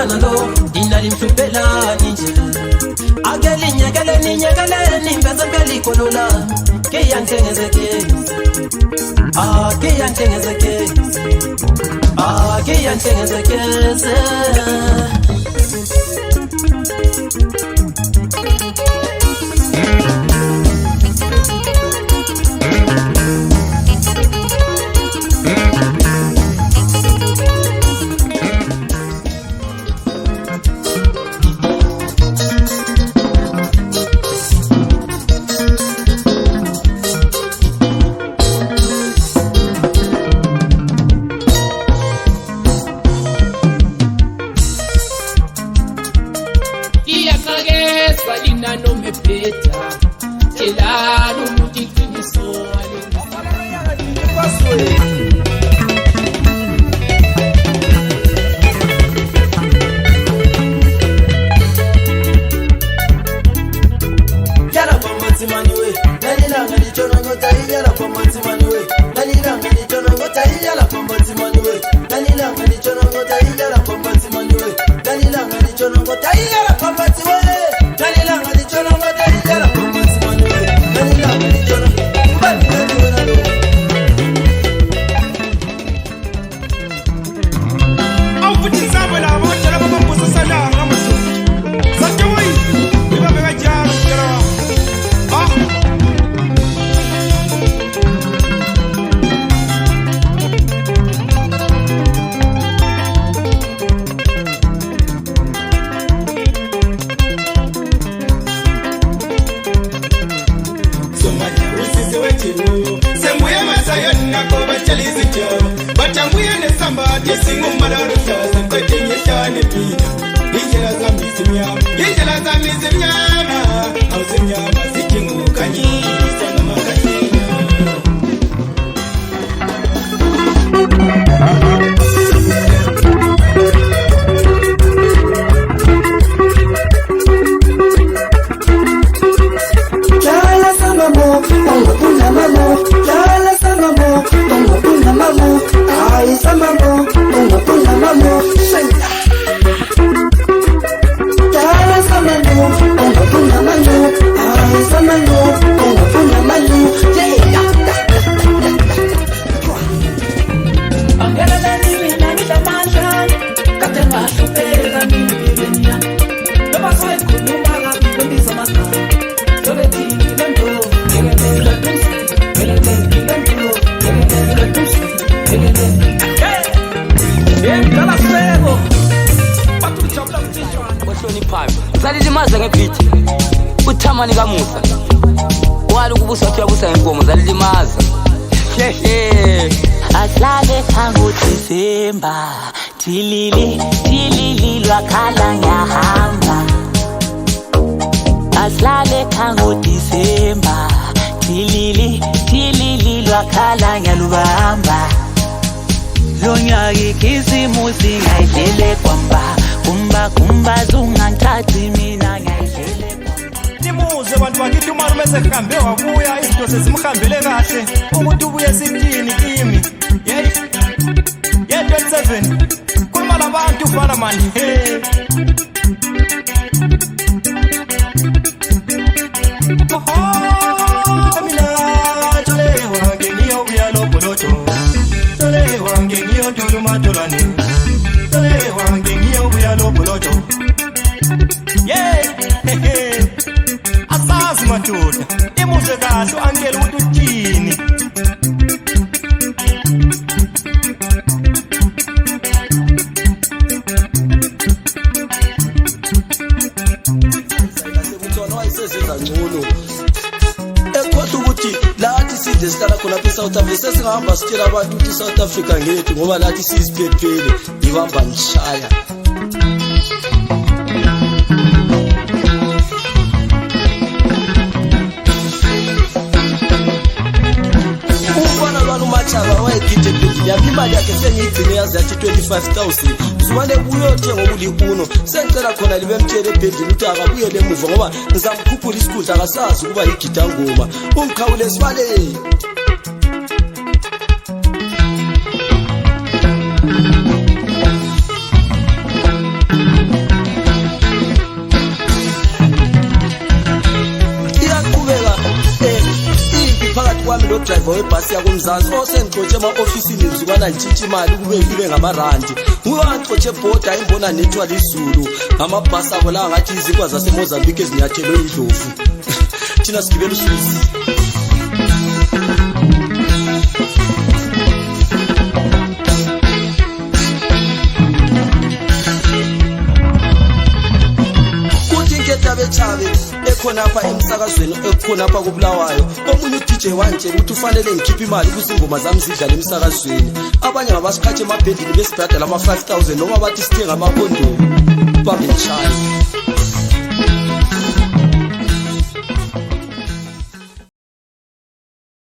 mfana lo inalimhlupela inje akelinyekele nimbeze ngelikolola ke yangithengezeke ke yangithengezeke Zalilimaza ngebeat uthamani kamusa wali ukubusa wathi uyabusa ngenkomo zalilimaza ahlale khangu December tilili lwakhala ngiyahamba ahlale khangu December tilili lwakhala ngiyalubamba lonyaka ikisimusi ngayidlele kwamba kumba zungangithathi mina ngayidlele nimuze abantu bakithi umalume sehambe wabuya izinto sesimhambele kahle ukuthi ubuye simthini kimi ye 27 kuluma labantu ufana manje asazi madoda imuze kahle angela ukuthi uthini ekhohle ukuthi lathi sidle sihlala khona lapha eSouth Africa sesingahamba sitshela abantu ukuthi iSouth Africa ngethu ngoba lathi siziphephele ibamba ngishaya Chaba wayegide phezulu yapi imali yakhe sengiyigcine yazi yathi 25,000 uzumane uyothenga okuliuno sengicela khona libe mtshele ephezulu ukuthi akabuyele emuva ngoba ngizamkhuphula isikudla akasazi ukuba igida ngoma ungikhawule sibale lo driver webhasi yakumzansi osengixotshe ema-ofisini mzukwana ntshintshi imali kube ngamarandi nguye wangixotshe ebhoda imbona nethwala izulu ngamabhasi abo la ngathi izinkwa zasemozambique ezinyathelwe indlovu thina sigibela ususi. Chabe ekhona apha emsakazweni ekhona apha kuBulawayo omunye uDJ wantshela ukuthi ufanele ngikhiphe imali ukuze ingoma zami zidlale emsakazweni abanye ngabasiqhathe emabhendini besibhadala ama-5,000 noma bathi sithenga amakhondomu bambe nchana